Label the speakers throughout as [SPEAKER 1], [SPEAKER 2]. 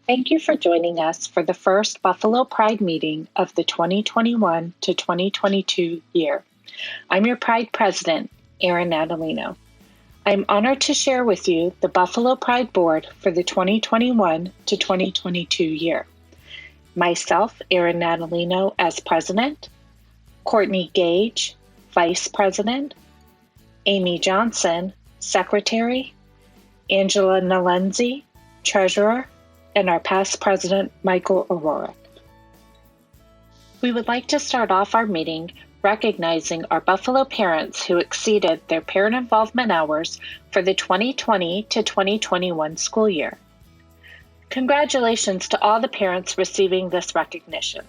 [SPEAKER 1] Thank you for joining us for the first Buffalo Pride meeting of the 2021 to 2022 year. I'm your Pride President, Erin Natalino. I'm honored to share with you the Buffalo Pride Board for the 2021 to 2022 year. Myself, Erin Natalino, as President, Courtney Gage, Vice President, Amy Johnson, Secretary, Angela Nalenzi, Treasurer, and our past President, Michael Aurora. We would like to start off our meeting recognizing our Buffalo parents who exceeded their parent involvement hours for the 2020 to 2021 school year. Congratulations to all the parents receiving this recognition.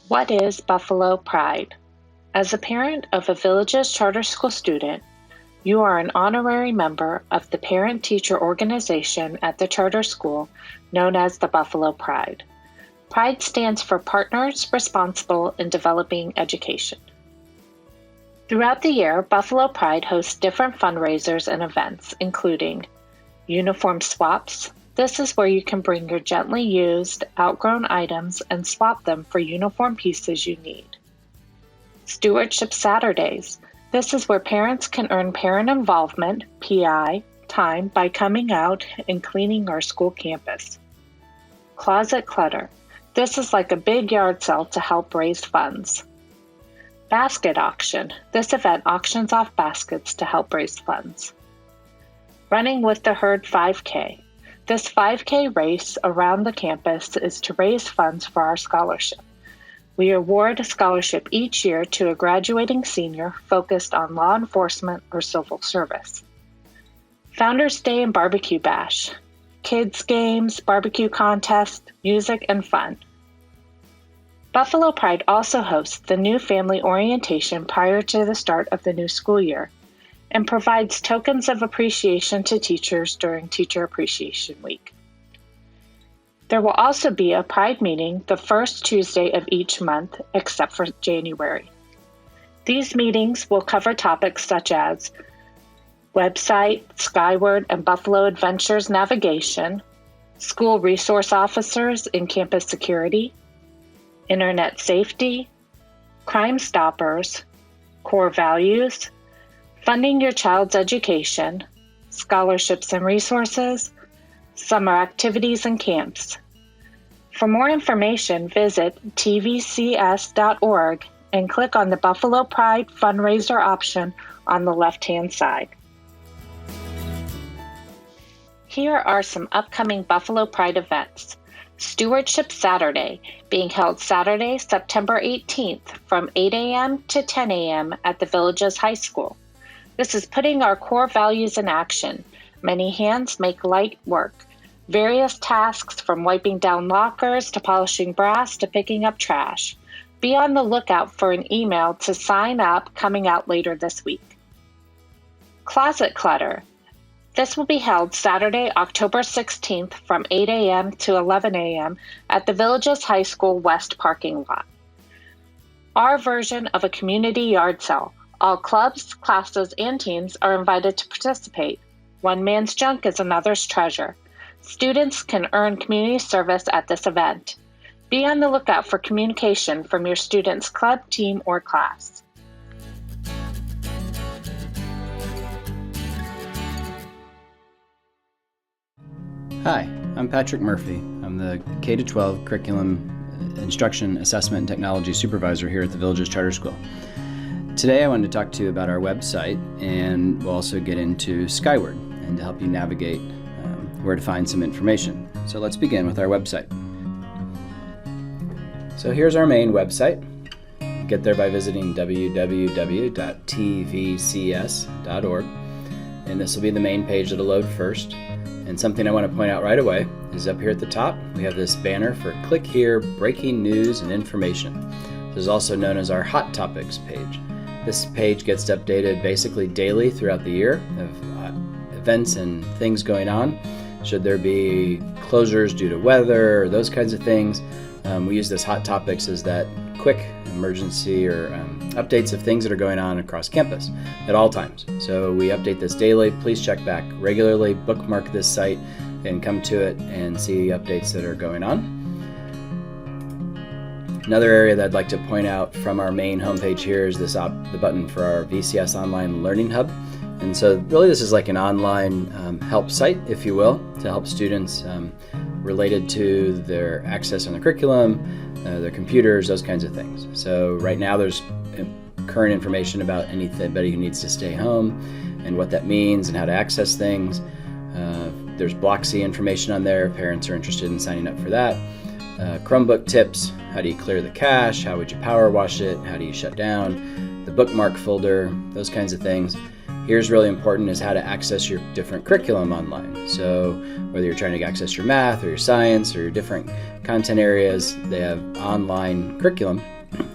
[SPEAKER 1] What is Buffalo Pride? As a parent of a Villages charter school student, you are an honorary member of the parent-teacher organization at the charter school known as the Buffalo Pride. Pride stands for Partners Responsible in Developing Education. Throughout the year, Buffalo Pride hosts different fundraisers and events, including uniform swaps. This is where you can bring your gently used, outgrown items and swap them for uniform pieces you need. Stewardship Saturdays. This is where parents can earn parent involvement, PI, time by coming out and cleaning our school campus. Closet Clutter. This is like a big yard sale to help raise funds. Basket Auction. This event auctions off baskets to help raise funds. Running with the Herd 5K. This 5K race around the campus is to raise funds for our scholarship. We award a scholarship each year to a graduating senior focused on law enforcement or civil service. Founders Day and Barbecue Bash. Kids games, barbecue contest, music, and fun. Buffalo Pride also hosts the new family orientation prior to the start of the new school year and provides tokens of appreciation to teachers during Teacher Appreciation Week. There will also be a Pride meeting the first Tuesday of each month, except for January. These meetings will cover topics such as website, Skyward, and Buffalo Adventures navigation, school resource officers in campus security, internet safety, Crime Stoppers, core values, funding your child's education, scholarships and resources, summer activities and camps. For more information, visit tvcs.org and click on the Buffalo Pride fundraiser option on the left-hand side. Here are some upcoming Buffalo Pride events. Stewardship Saturday, being held Saturday, September 18th from 8 a.m. to 10 a.m. at the Villages High School. This is putting our core values in action. Many hands make light work. Various tasks from wiping down lockers to polishing brass to picking up trash. Be on the lookout for an email to sign up coming out later this week. Closet Clutter. This will be held Saturday, October 16th from 8 a.m. to 11 a.m. at the Villages High School West parking lot. Our version of a community yard sale. All clubs, classes, and teams are invited to participate. One man's junk is another's treasure. Students can earn community service at this event. Be on the lookout for communication from your student's club, team, or class.
[SPEAKER 2] Hi, I'm Patrick Murphy. I'm the K-12 Curriculum Instruction Assessment and Technology Supervisor here at the Villages Charter School. Today I wanted to talk to you about our website, and we'll also get into Skyward and to help you navigate where to find some information. So let's begin with our website. So here's our main website. Get there by visiting www.tvcs.org, and this will be the main page that'll load first. And something I want to point out right away is up here at the top, we have this banner for Click Here, Breaking News and Information. This is also known as our Hot Topics page. This page gets updated basically daily throughout the year of events and things going on. Should there be closures due to weather or those kinds of things, we use this Hot Topics as that quick emergency or updates of things that are going on across campus at all times. So we update this daily. Please check back regularly, bookmark this site, and come to it and see updates that are going on. Another area that I'd like to point out from our main homepage here is this the button for our VCS Online Learning Hub. And so really this is like an online help site, if you will, to help students related to their access on the curriculum, their computers, those kinds of things. So right now there's current information about anybody who needs to stay home and what that means and how to access things. There's Block C information on there if parents are interested in signing up for that. Chromebook tips, how do you clear the cache, how would you power wash it, how do you shut down, the bookmark folder, those kinds of things. Here's really important is how to access your different curriculum online. So whether you're trying to access your math or your science or your different content areas, they have online curriculum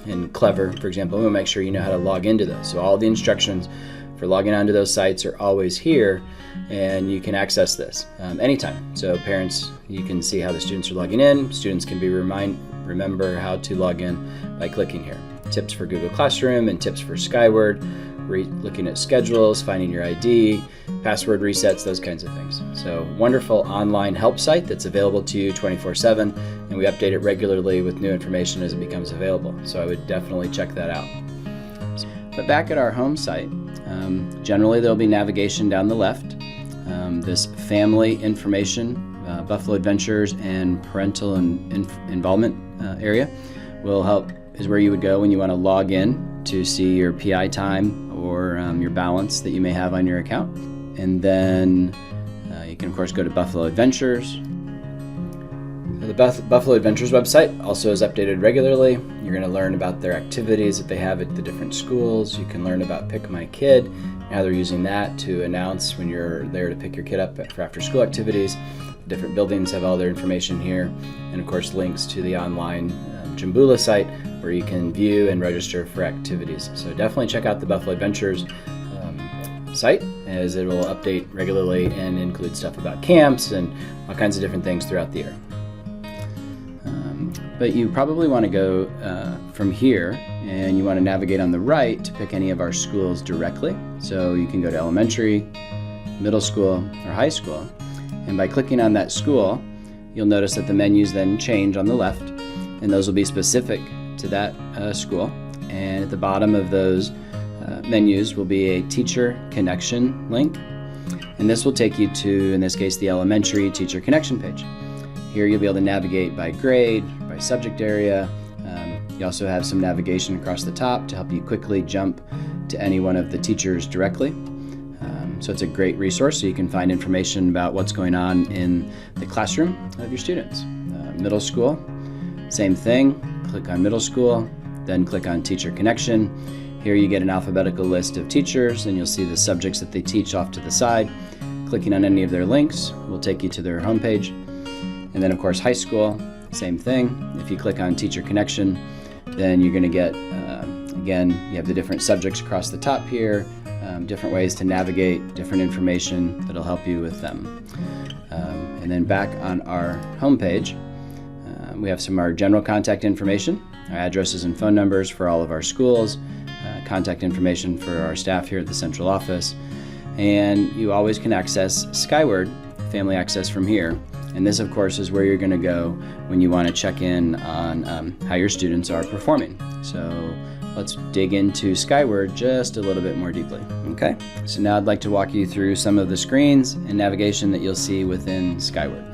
[SPEAKER 2] and Clever, for example, we'll make sure you know how to log into those. So all the instructions for logging onto those sites are always here, and you can access this anytime. So parents, you can see how the students are logging in. Students can remember how to log in by clicking here. Tips for Google Classroom and tips for Skyward, looking at schedules, finding your ID, password resets, those kinds of things. So wonderful online help site that's available to you 24/7, and we update it regularly with new information as it becomes available. So I would definitely check that out. But back at our home site, generally there'll be navigation down the left. This family information, Buffalo Adventures and parental involvement area is where you would go when you want to log in to see your PI time or your balance that you may have on your account. And then you can of course go to Buffalo Adventures. The Buffalo Adventures website also is updated regularly. You're going to learn about their activities that they have at the different schools. You can learn about Pick My Kid, how they're using that to announce when you're there to pick your kid up for after school activities. Different buildings have all their information here, and of course links to the online Jimbula site where you can view and register for activities. So definitely check out the Buffalo Adventures site, as it will update regularly and include stuff about camps and all kinds of different things throughout the year. But you probably want to go from here, and you want to navigate on the right to pick any of our schools directly. So you can go to elementary, middle school, or high school. And by clicking on that school, you'll notice that the menus then change on the left, and those will be specific to that school. And at the bottom of those menus will be a teacher connection link. And this will take you to, in this case, the elementary teacher connection page. Here you'll be able to navigate by grade, by subject area. You also have some navigation across the top to help you quickly jump to any one of the teachers directly. So it's a great resource, so you can find information about what's going on in the classroom of your students. Middle school, same thing. Click on middle school, then click on teacher connection. Here you get an alphabetical list of teachers, and you'll see the subjects that they teach off to the side. Clicking on any of their links will take you to their homepage. And then of course high school, same thing. If you click on teacher connection, then you're going to get, again, you have the different subjects across the top here, different ways to navigate, different information that'll help you with them. And then back on our homepage, we have some of our general contact information, our addresses and phone numbers for all of our schools, contact information for our staff here at the central office, and you always can access Skyward Family Access from here. And this, of course, is where you're going to go when you want to check in on how your students are performing. So let's dig into Skyward just a little bit more deeply. Okay, so now I'd like to walk you through some of the screens and navigation that you'll see within Skyward.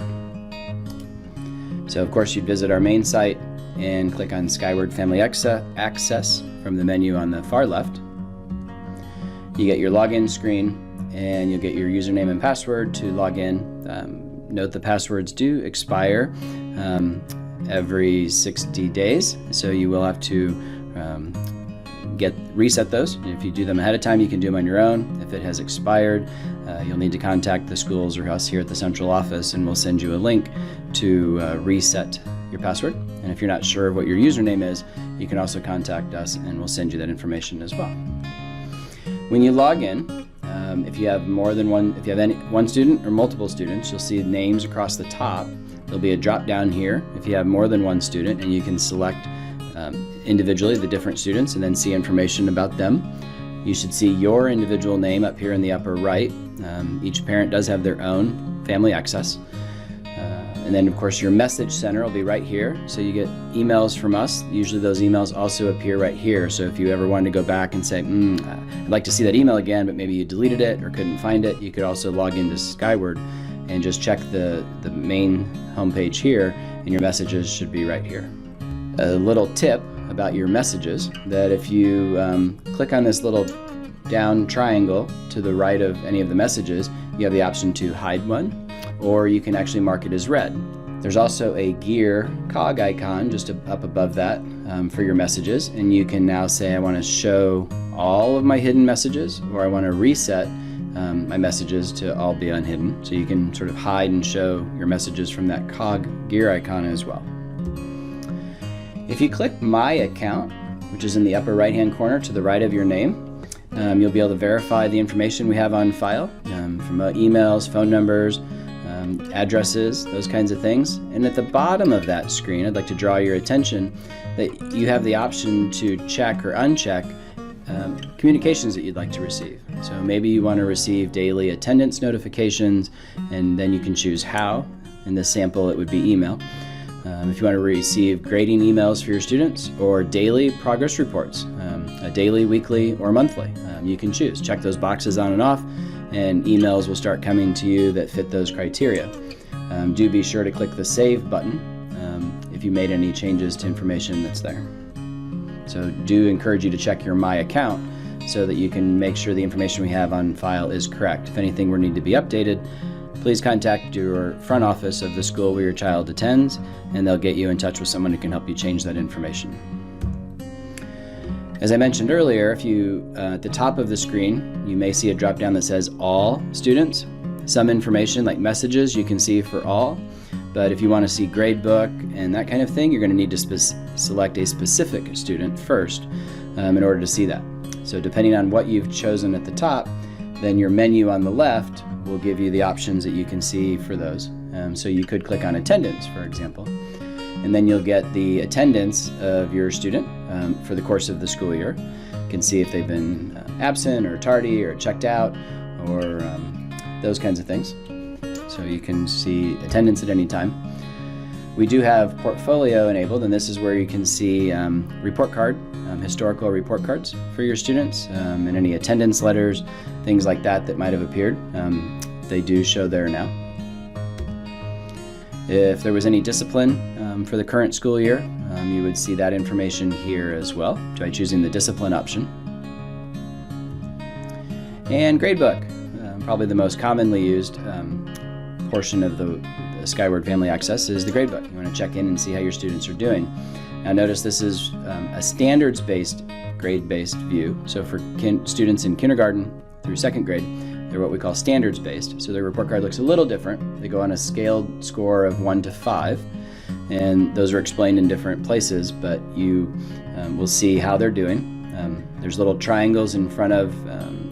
[SPEAKER 2] So of course you'd visit our main site and click on Skyward Family Access from the menu on the far left. You get your login screen, and you'll get your username and password to log in. Note the passwords do expire every 60 days, so you will have to reset those. If you do them ahead of time, you can do them on your own. If it has expired, you'll need to contact the schools or us here at the central office, and we'll send you a link to reset your password. And if you're not sure what your username is, you can also contact us, and we'll send you that information as well. When you log in, if you have more than one, if you have one student or multiple students, you'll see names across the top. There'll be a drop down here if you have more than one student, and you can select individually the different students and then see information about them. You should see your individual name up here in the upper right. Each parent does have their own family access. And then of course your message center will be right here. So you get emails from us. Usually those emails also appear right here. So if you ever wanted to go back and say, I'd like to see that email again, but maybe you deleted it or couldn't find it, you could also log into Skyward and just check the main homepage here, and your messages should be right here. A little tip about your messages, that if you click on this little down triangle to the right of any of the messages, you have the option to hide one, or you can actually mark it as read. There's also a gear cog icon just up above that for your messages, and you can now say, I want to show all of my hidden messages, or I want to reset my messages to all be unhidden. So you can sort of hide and show your messages from that cog gear icon as well. If you click My Account, which is in the upper right-hand corner to the right of your name, you'll be able to verify the information we have on file from emails, phone numbers, addresses, those kinds of things. And at the bottom of that screen, I'd like to draw your attention that you have the option to check or uncheck communications that you'd like to receive. So maybe you want to receive daily attendance notifications, and then you can choose how. In this sample, it would be email. If you want to receive grading emails for your students, or daily progress reports, a daily, weekly, or monthly, you can choose. Check those boxes on and off, and emails will start coming to you that fit those criteria. Do be sure to click the Save button if you made any changes to information that's there. So do encourage you to check your My Account so that you can make sure the information we have on file is correct. If anything were need to be updated, please contact your front office of the school where your child attends, and they'll get you in touch with someone who can help you change that information. As I mentioned earlier, if you at the top of the screen, you may see a drop down that says All Students. Some information like messages you can see for all, but if you want to see Gradebook and that kind of thing, you're going to need to select a specific student first in order to see that. So depending on what you've chosen at the top, then your menu on the left will give you the options that you can see for those. So you could click on attendance, for example, and then you'll get the attendance of your student for the course of the school year. You can see if they've been absent or tardy or checked out or those kinds of things. So you can see attendance at any time. We do have portfolio enabled, and this is where you can see report card, historical report cards for your students, and any attendance letters, things like that that might have appeared. They do show there now. If there was any discipline for the current school year, you would see that information here as well by choosing the discipline option. And Gradebook, probably the most commonly used portion of the Skyward Family Access is the Gradebook. You want to check in and see how your students are doing. Now notice this is a standards-based, grade-based view. So for students in kindergarten through second grade, they're what we call standards-based. So their report card looks a little different. They go on a scaled score of 1 to 5, and those are explained in different places, but you will see how they're doing. There's little triangles in front of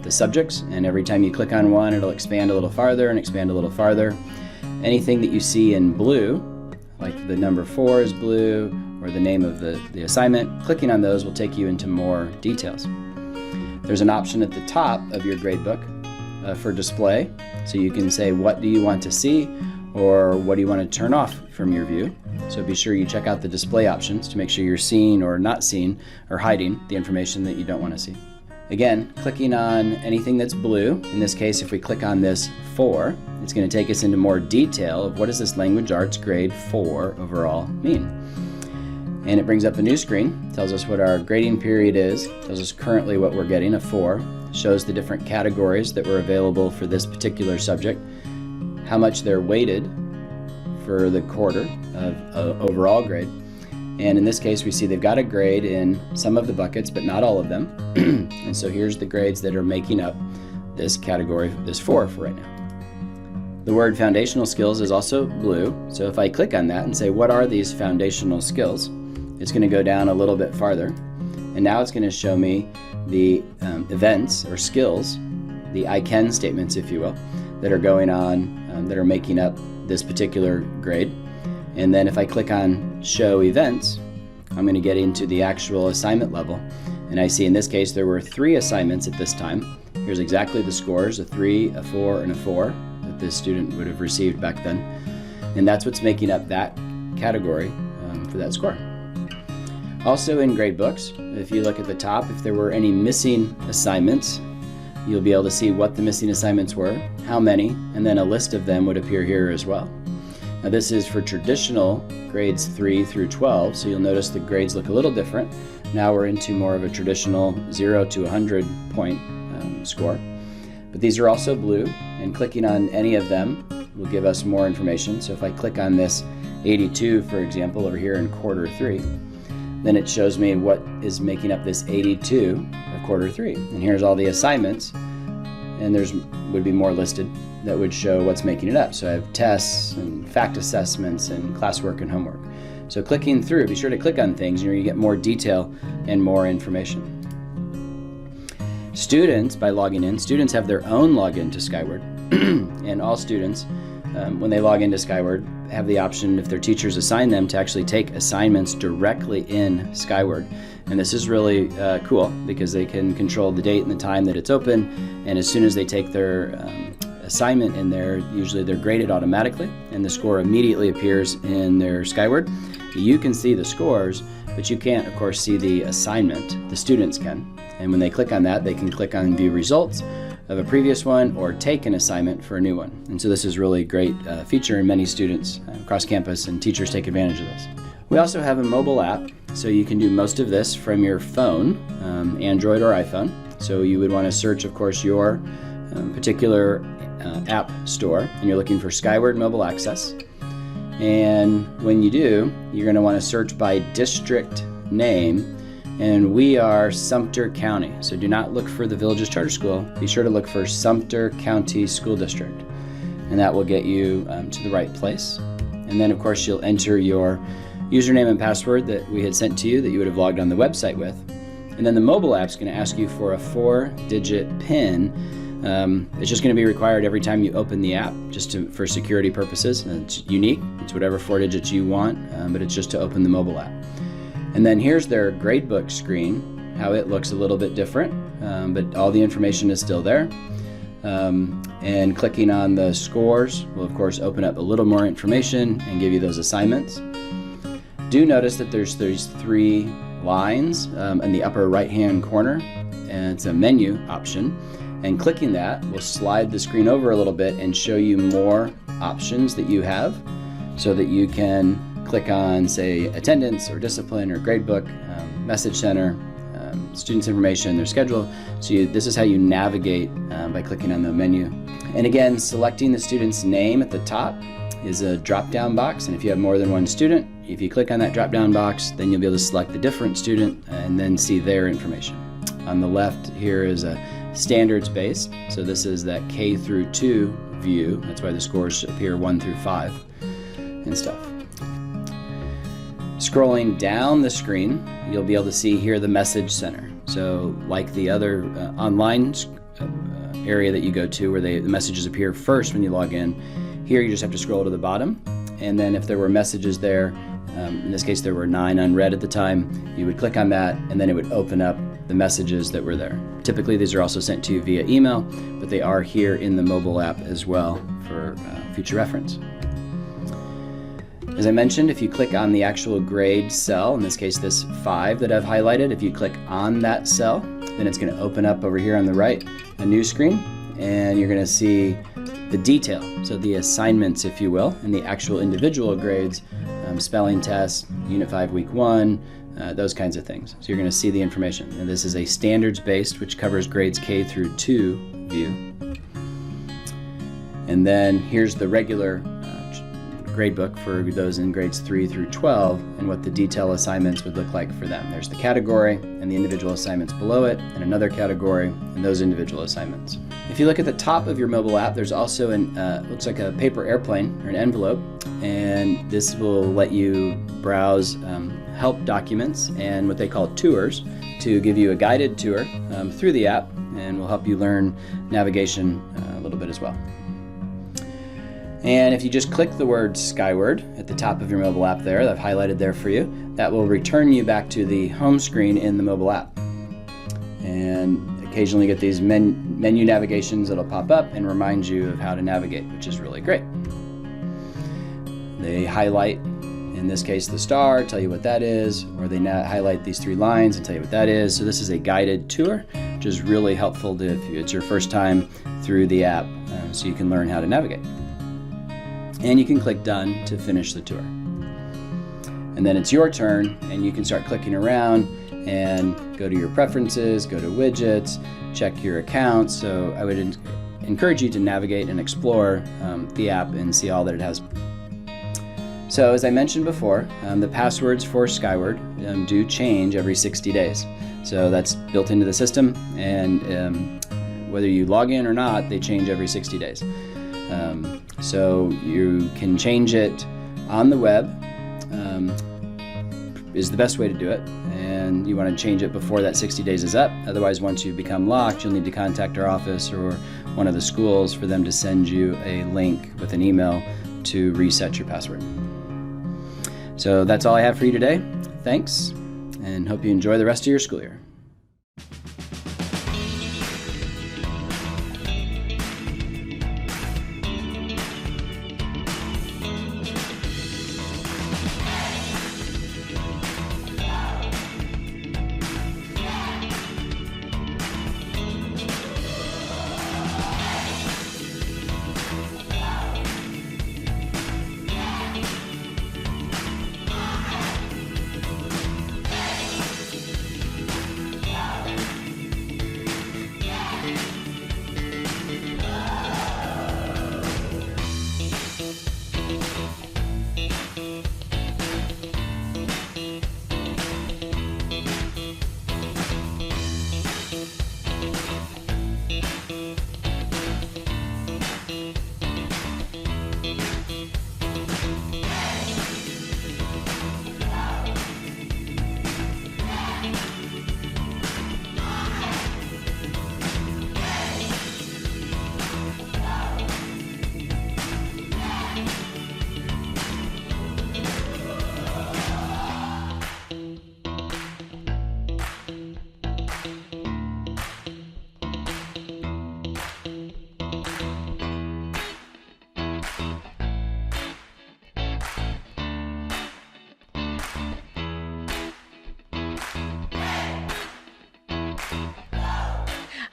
[SPEAKER 2] the subjects, and every time you click on one, it'll expand a little farther and expand a little farther. Anything that you see in blue, like the number 4 is blue, or the name of the assignment, clicking on those will take you into more details. There's an option at the top of your gradebook for display, so you can say what do you want to see or what do you want to turn off from your view. So be sure you check out the display options to make sure you're seeing or not seeing or hiding the information that you don't want to see. Again, clicking on anything that's blue, in this case if we click on this 4, it's going to take us into more detail of what does this language arts grade 4 overall mean. And it brings up a new screen, tells us what our grading period is, tells us currently what we're getting, a 4, shows the different categories that were available for this particular subject, how much they're weighted for the quarter of overall grade. And in this case, we see they've got a grade in some of the buckets, but not all of them. And so here's the grades that are making up this category, this 4 for right now. The word foundational skills is also blue. So if I click on that and say, what are these foundational skills? It's going to go down a little bit farther. And now it's going to show me the events or skills, the I can statements, if you will, that are going on, that are making up this particular grade. And then if I click on Show Events, I'm going to get into the actual assignment level. And I see in this case there were 3 assignments at this time. Here's exactly the scores, a 3, a 4, and a 4 that this student would have received back then. And that's what's making up that category for that score. Also in gradebooks, if you look at the top, if there were any missing assignments, you'll be able to see what the missing assignments were, how many, and then a list of them would appear here as well. Now this is for traditional grades 3 through 12, so you'll notice the grades look a little different. Now we're into more of a traditional 0 to 100 point score. But these are also blue, and clicking on any of them will give us more information. So if I click on this 82, for example, over here in quarter 3, then it shows me what is making up this 82 of quarter 3. And here's all the assignments, and would be more listed that would show what's making it up. So I have tests and fact assessments and classwork and homework. So clicking through, be sure to click on things, and you get more detail and more information. Students, by logging in, students have their own login to Skyward, and all students, when they log into Skyward, have the option, if their teachers assign them, to actually take assignments directly in Skyward. And this is really cool because they can control the date and the time that it's open, and as soon as they take their assignment in there, usually they're graded automatically, and the score immediately appears in their Skyward. You can see the scores, but you can't, of course, see the assignment. The students can. And when they click on that, they can click on View Results of a previous one or take an assignment for a new one. And so this is really a great feature, and many students across campus and teachers take advantage of this. We also have a mobile app, so you can do most of this from your phone, Android or iPhone. So you would want to search, of course, your particular app store, and you're looking for Skyward Mobile Access. And when you do, you're going to want to search by district name, and we are Sumter County. So do not look for the Villages Charter School. Be sure to look for Sumter County School District, and that will get you to the right place. And then, of course, you'll enter your username and password that we had sent to you that you would have logged on the website with. And then the mobile app is going to ask you for a 4-digit PIN. It's just going to be required every time you open the app, just for security purposes. And it's unique. It's whatever 4 digits you want, but it's just to open the mobile app. And then here's their gradebook screen, how it looks a little bit different, but all the information is still there. And clicking on the scores will, of course, open up a little more information and give you those assignments. Do notice that there's 3 lines in the upper right-hand corner, and it's a menu option. And clicking that will slide the screen over a little bit and show you more options that you have, so that you can click on, say, attendance or discipline or gradebook, message center, students' information, their schedule. So this is how you navigate by clicking on the menu. And again, selecting the student's name at the top is a drop-down box, and if you have more than one student, if you click on that drop-down box, then you'll be able to select the different student and then see their information. On the left here is a standards-based, so this is that K through 2 view. That's why the scores appear 1 through 5 and stuff. Scrolling down the screen, you'll be able to see here the message center. So like the other online area that you go to where the messages appear first when you log in, here you just have to scroll to the bottom, and then if there were messages there, in this case there were 9 unread at the time, you would click on that and then it would open up the messages that were there. Typically these are also sent to you via email, but they are here in the mobile app as well for future reference. As I mentioned, if you click on the actual grade cell, in this case this 5 that I've highlighted, if you click on that cell, then it's going to open up over here on the right a new screen, and you're going to see the detail, so the assignments, if you will, and the actual individual grades, spelling tests, Unit 5 Week 1, those kinds of things. So you're going to see the information. And this is a standards-based, which covers grades K through 2 view. And then here's the regular gradebook for those in grades 3 through 12 and what the detail assignments would look like for them. There's the category and the individual assignments below it, and another category and those individual assignments. If you look at the top of your mobile app, there's also looks like a paper airplane or an envelope, and this will let you browse help documents and what they call tours to give you a guided tour through the app, and will help you learn navigation a little bit as well. And if you just click the word Skyward at the top of your mobile app there, that I've highlighted there for you, that will return you back to the home screen in the mobile app. And occasionally you get these menu navigations that'll pop up and remind you of how to navigate, which is really great. They highlight, in this case, the star, tell you what that is, or they highlight these 3 lines and tell you what that is. So this is a guided tour, which is really helpful if it's your first time through the app, so you can learn how to navigate. And you can click Done to finish the tour. And then it's your turn, and you can start clicking around and go to your preferences, go to widgets, check your accounts. So I would encourage you to navigate and explore the app and see all that it has. So as I mentioned before, the passwords for Skyward do change every 60 days. So that's built into the system, and whether you log in or not, they change every 60 days. So you can change it on the web, is the best way to do it, and you want to change it before that 60 days is up. Otherwise, once you become locked, you'll need to contact our office or one of the schools for them to send you a link with an email to reset your password. So that's all I have for you today. Thanks, and hope you enjoy the rest of your school year.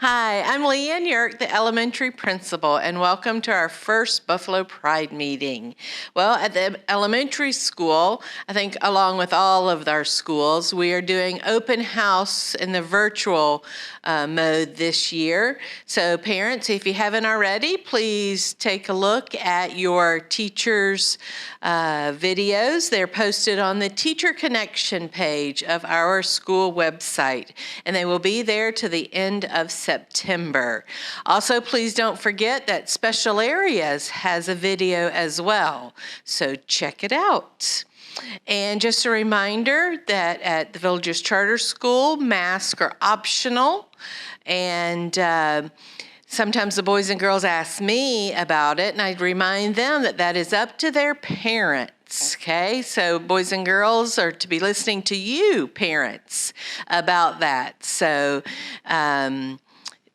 [SPEAKER 3] Hi, I'm Leanne Yerk, the elementary principal, and welcome to our first Buffalo Pride meeting. Well, at the elementary school, I think along with all of our schools, we are doing open house in the virtual mode this year. So parents, if you haven't already, please take a look at your teachers' videos. They're posted on the Teacher Connection page of our school website, and they will be there to the end of September. Also, please don't forget that Special Areas has a video as well, so check it out. And just a reminder that at the Villagers Charter School, masks are optional, and sometimes the boys and girls ask me about it, and I remind them that that is up to their parents. Okay, so boys and girls are to be listening to you, parents, about that. So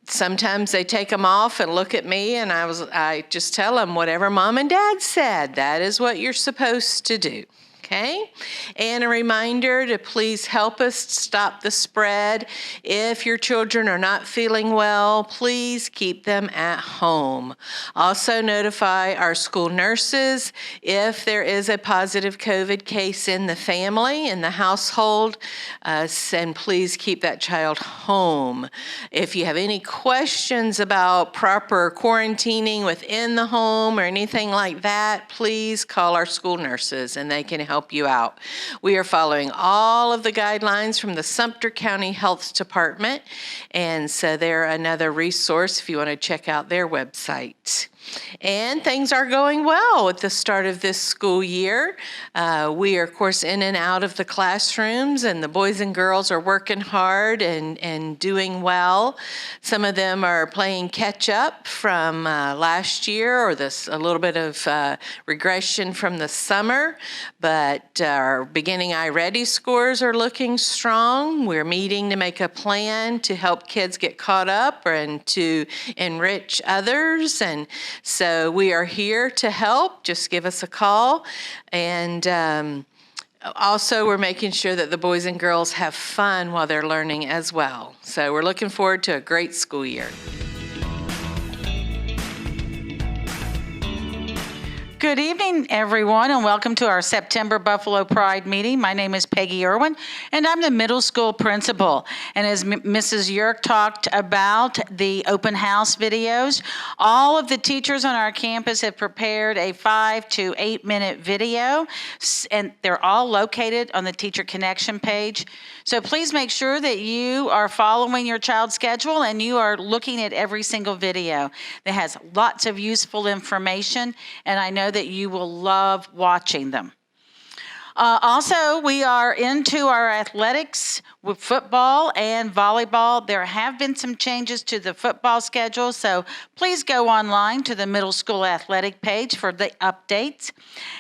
[SPEAKER 3] sometimes they take them off and look at me, and I just tell them whatever mom and dad said, that is what you're supposed to do. Okay? And a reminder to please help us stop the spread. If your children are not feeling well, please keep them at home. Also notify our school nurses if there is a positive COVID case in the family, in the household, and please keep that child home. If you have any questions about proper quarantining within the home or anything like that, please call our school nurses and they can help you out. We are following all of the guidelines from the Sumter County Health Department, and so they're another resource if you want to check out their website. And things are going well at the start of this school year. We are, of course, in and out of the classrooms, and the boys and girls are working hard and doing well. Some of them are playing catch up from last year, or a little bit of regression from the summer, but our beginning iReady scores are looking strong. We're meeting to make a plan to help kids get caught up and to enrich others, and so we are here to help. Just give us a call. And also, we're making sure that the boys and girls have fun while they're learning as well. So we're looking forward to a great school year.
[SPEAKER 4] Good evening, everyone, and welcome to our September Buffalo Pride meeting. My name is Peggy Irwin, and I'm the middle school principal. And as Mrs. Yerk talked about the open house videos, all of the teachers on our campus have prepared a 5 to 8 minute video, and they're all located on the Teacher Connection page. So please make sure that you are following your child's schedule and you are looking at every single video that has lots of useful information, and I know that you will love watching them. Also, we are into our athletics with football and volleyball. There have been some changes to the football schedule, so please go online to the middle school athletic page for the updates.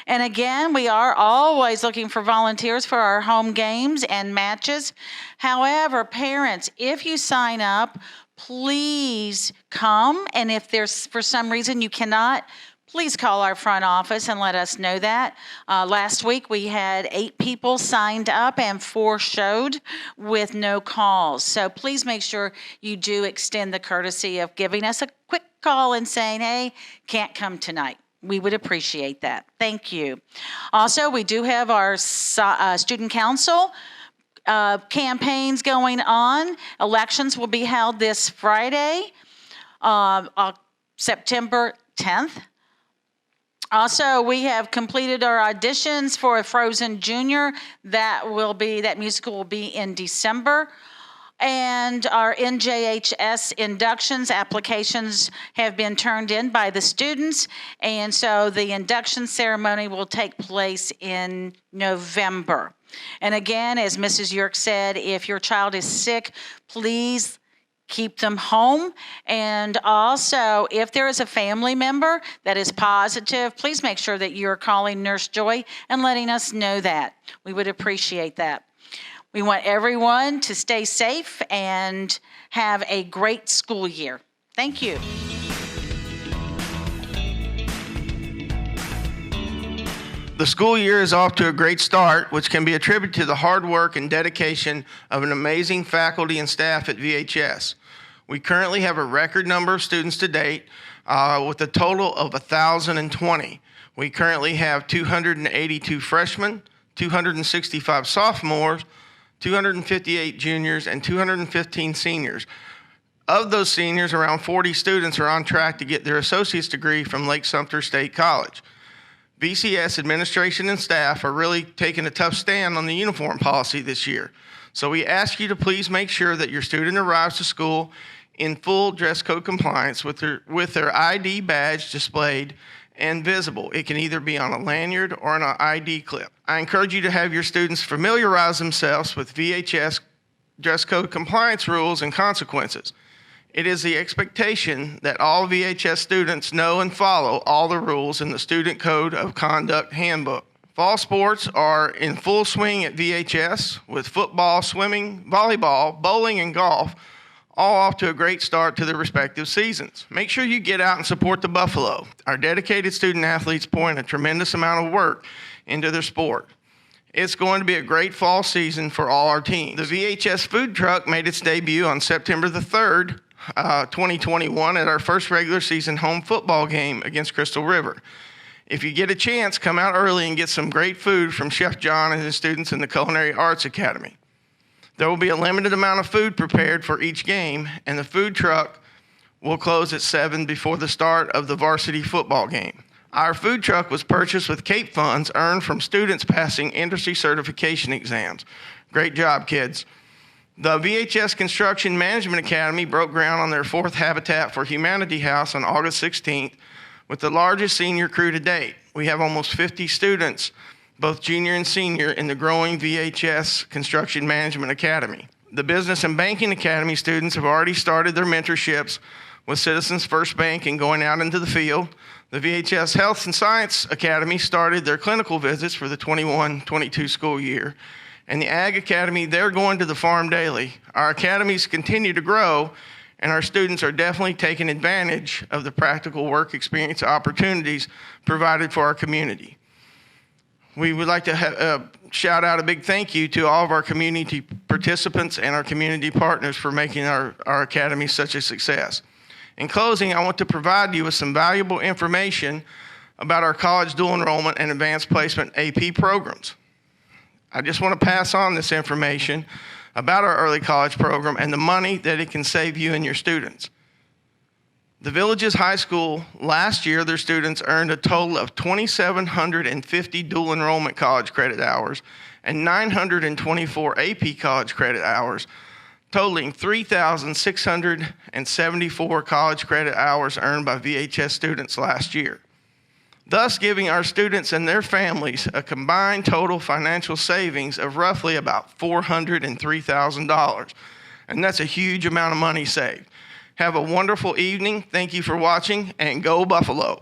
[SPEAKER 4] And again, we are always looking for volunteers for our home games and matches. However, parents, if you sign up, please come. And if there's for some reason you cannot, please call our front office and let us know that. Last week we had 8 people signed up and 4 showed with no calls. So please make sure you do extend the courtesy of giving us a quick call and saying, hey, can't come tonight. We would appreciate that. Thank you. Also, we do have our student council campaigns going on. Elections will be held this Friday, September 10th. Also, we have completed our auditions for a Frozen Junior. That musical will be in December. And our NJHS inductions applications have been turned in by the students. And so the induction ceremony will take place in November. And again, as Mrs. Yerk said, if your child is sick, please keep them home. And also, if there is a family member that is positive, please make sure that you're calling Nurse Joy and letting us know that. We would appreciate that. We want everyone to stay safe and have a great school year. Thank you.
[SPEAKER 5] The school year is off to a great start, which can be attributed to the hard work and dedication of an amazing faculty and staff at VHS. We currently have a record number of students to date with a total of 1,020. We currently have 282 freshmen, 265 sophomores, 258 juniors, and 215 seniors. Of those seniors, around 40 students are on track to get their associate's degree from Lake Sumter State College. VCS administration and staff are really taking a tough stand on the uniform policy this year. So we ask you to please make sure that your student arrives to school in full dress code compliance with their ID badge displayed and visible. It can either be on a lanyard or on an ID clip. I encourage you to have your students familiarize themselves with VHS dress code compliance rules and consequences. It is the expectation that all VHS students know and follow all the rules in the Student Code of Conduct Handbook. Fall sports are in full swing at VHS with football, swimming, volleyball, bowling, and golf all off to a great start to their respective seasons. Make sure you get out and support the Buffalo. Our dedicated student athletes pour in a tremendous amount of work into their sport. It's going to be a great fall season for all our teams. The VHS food truck made its debut on September the 3rd, 2021 at our first regular season home football game against Crystal River. If you get a chance, come out early and get some great food from Chef John and his students in the Culinary Arts Academy. There will be a limited amount of food prepared for each game, and the food truck will close at 7 before the start of the varsity football game. Our food truck was purchased with CAPE funds earned from students passing industry certification exams. Great job, kids. The VHS Construction Management Academy broke ground on their 4th Habitat for Humanity house on August 16th with the largest senior crew to date. We have almost 50 students, both junior and senior, in the growing VHS Construction Management Academy. The Business and Banking Academy students have already started their mentorships with Citizens First Bank and going out into the field. The VHS Health and Science Academy started their clinical visits for the 21-22 school year. And the Ag Academy, they're going to the farm daily. Our academies continue to grow, and our students are definitely taking advantage of the practical work experience opportunities provided for our community. We would like to shout out a big thank you to all of our community participants and our community partners for making our academy such a success. In closing, I want to provide you with some valuable information about our college dual enrollment and advanced placement AP programs. I just want to pass on this information about our early college program and the money that it can save you and your students. The Villages High School, last year, their students earned a total of 2,750 dual enrollment college credit hours and 924 AP college credit hours, totaling 3,674 college credit hours earned by VHS students last year. thus giving our students and their families a combined total financial savings of roughly about $403,000. And that's a huge amount of money saved. Have a wonderful evening. Thank you for watching, and go Buffalo.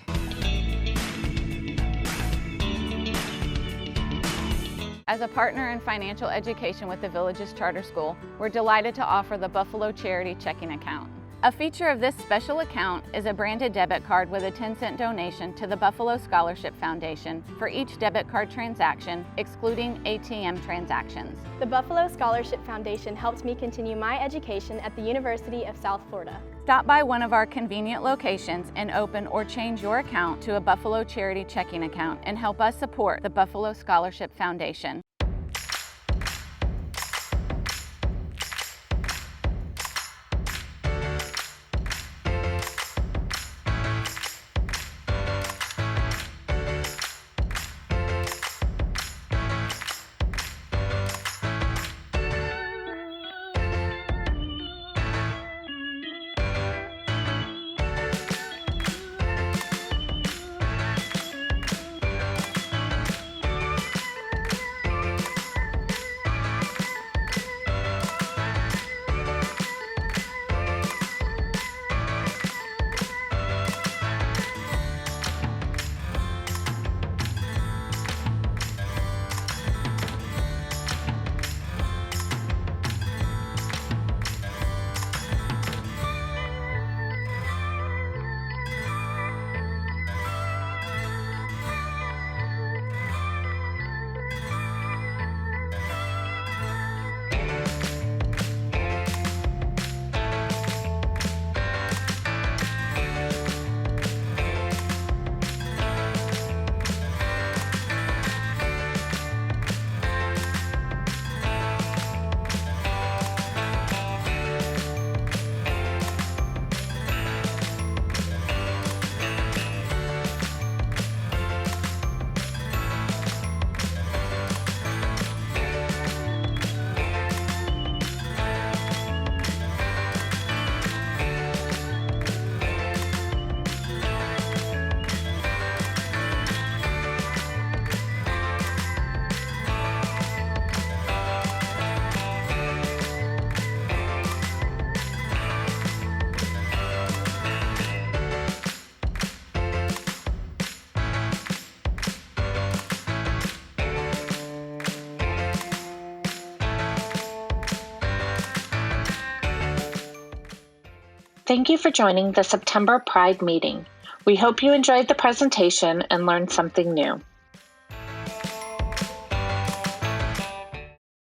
[SPEAKER 6] As a partner in financial education with the Villages Charter School, we're delighted to offer the Buffalo Charity Checking Account. A feature of this special account is a branded debit card with a 10-cent donation to the Buffalo Scholarship Foundation for each debit card transaction, excluding ATM transactions.
[SPEAKER 7] The Buffalo Scholarship Foundation helped me continue my education at the University of South Florida.
[SPEAKER 6] Stop by one of our convenient locations and open or change your account to a Buffalo Charity Checking Account and help us support the Buffalo Scholarship Foundation.
[SPEAKER 1] Thank you for joining the September Pride meeting. We hope you enjoyed the presentation and learned something new.